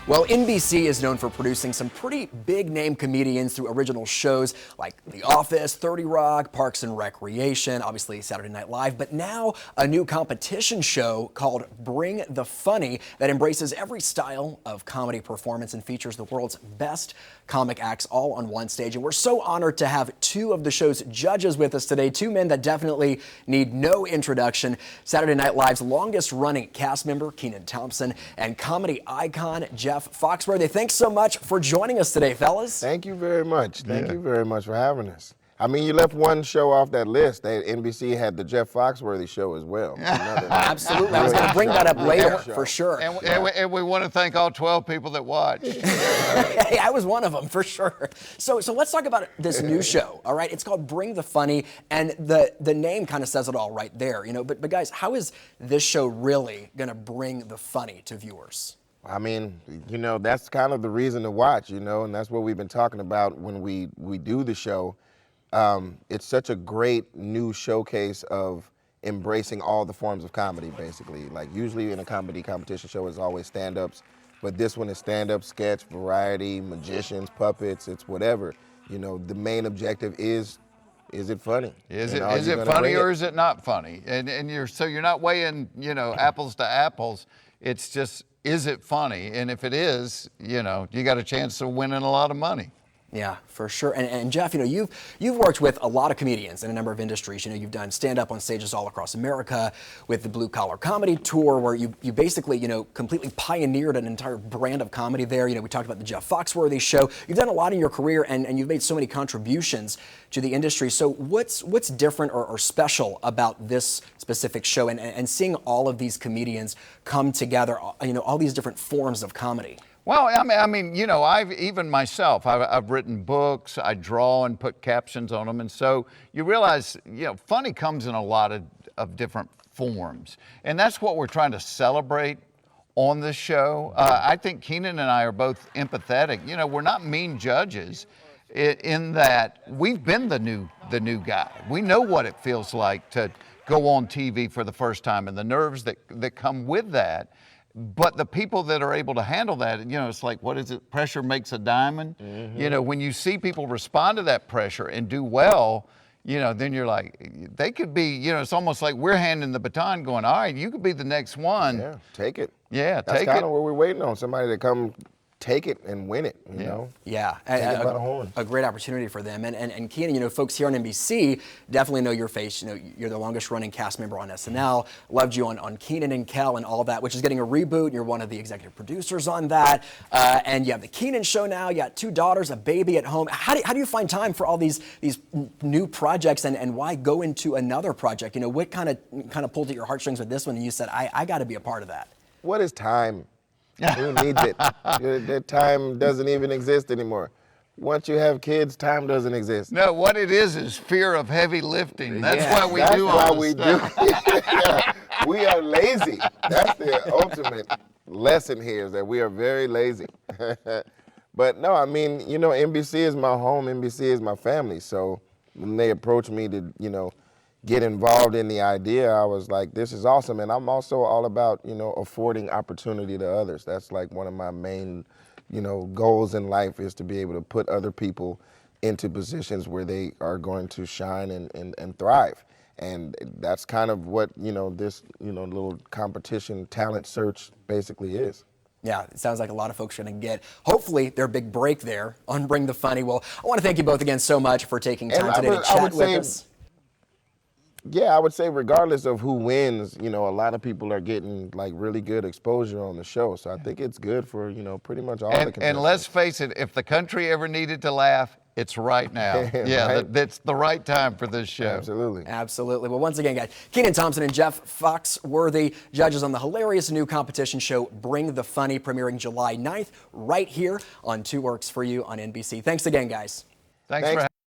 Well, NBC is known for producing some pretty big-name comedians through original shows like The Office, 30 Rock, Parks and Recreation, obviously Saturday Night Live, but now a new competition show called Bring the Funny that embraces every style of comedy performance and features the world's best comic acts all on one stage. And we're so honored to have two of the show's judges with us today, two men that definitely need no introduction. Saturday Night Live's longest-running cast member, Kenan Thompson, and comedy icon, Jeff Foxworthy. Thanks so much for joining us today, fellas. Thank you very much. Thank you very much for having us. I mean, you left one show off that list. NBC had the Jeff Foxworthy show as well. Absolutely. I was going to bring that up later, for sure. And we want to thank all 12 people that watched. Hey, I was one of them, for sure. So let's talk about this new show, all right? It's called Bring the Funny, and the name kind of says it all right there, you know. But guys, how is this show really going to bring the funny to viewers? I mean, you know, that's kind of the reason to watch, you know, and that's what we've been talking about when we do the show. It's such a great new showcase of embracing all the forms of comedy, basically. Like, usually in a comedy competition show, it's always stand-ups, but this one is stand-up, sketch, variety, magicians, puppets, it's whatever. You know, the main objective is it funny? Is it funny or is it not funny? And you're not weighing, you know, apples to apples. It's just, is it funny? And if it is, you know, you got a chance of winning a lot of money. Yeah, for sure. And Jeff, you know, you've worked with a lot of comedians in a number of industries. You know, you've done stand-up on stages all across America with the Blue Collar Comedy Tour, where you basically, you know, completely pioneered an entire brand of comedy there. You know, we talked about the Jeff Foxworthy show. You've done a lot in your career, and you've made so many contributions to the industry. So what's different or special about this specific show and seeing all of these comedians come together, you know, all these different forms of comedy? Well, I mean, you know, I've written books, I draw and put captions on them, and so you realize, you know, funny comes in a lot of different forms, and that's what we're trying to celebrate on this show. I think Kenan and I are both empathetic. You know, we're not mean judges in that we've been the new guy. We know what it feels like to go on TV for the first time and the nerves that come with that. But the people that are able to handle that, you know, it's like, what is it? Pressure makes a diamond. Mm-hmm. You know, when you see people respond to that pressure and do well, you know, then you're like, they could be, you know, it's almost like we're handing the baton going, all right, you could be the next one. Yeah, take it. Yeah, That's kind of what we're waiting on, somebody to come take it and win it, you know? Yeah, a great opportunity for them. And Kenan, you know, folks here on NBC definitely know your face. You know, you're the longest running cast member on SNL. Loved you on Kenan and Kel and all that, which is getting a reboot. You're one of the executive producers on that. And you have the Kenan show now. You got 2 daughters, a baby at home. How do you find time for all these new projects, and why go into another project? You know, what kind of pulled at your heartstrings with this one, and you said, I got to be a part of that? What is time? Who needs it? That time doesn't even exist anymore. Once you have kids, time doesn't exist. No, what it is fear of heavy lifting. That's why we do all this stuff. Yeah. We are lazy. That's the ultimate lesson here, is that we are very lazy. But no, I mean, you know, NBC is my home. NBC is my family. So when they approached me to, you know, get involved in the idea, I was like, this is awesome. And I'm also all about, you know, affording opportunity to others. That's like one of my main, you know, goals in life, is to be able to put other people into positions where they are going to shine and thrive. And that's kind of what, you know, this, you know, little competition talent search basically is. Yeah, it sounds like a lot of folks are going to get, hopefully, their big break there on Bring the Funny. Well, I want to thank you both again so much for taking time today to chat with us. Yeah, I would say regardless of who wins, you know, a lot of people are getting like really good exposure on the show. So I think it's good for, you know, pretty much all the contestants. And let's face it, if the country ever needed to laugh, it's right now. Yeah, right? That's the right time for this show. Absolutely. Absolutely. Well, once again, guys, Kenan Thompson and Jeff Foxworthy, judges on the hilarious new competition show Bring the Funny, premiering July 9th, right here on 2 Works for You on NBC. Thanks again, guys. Thanks. For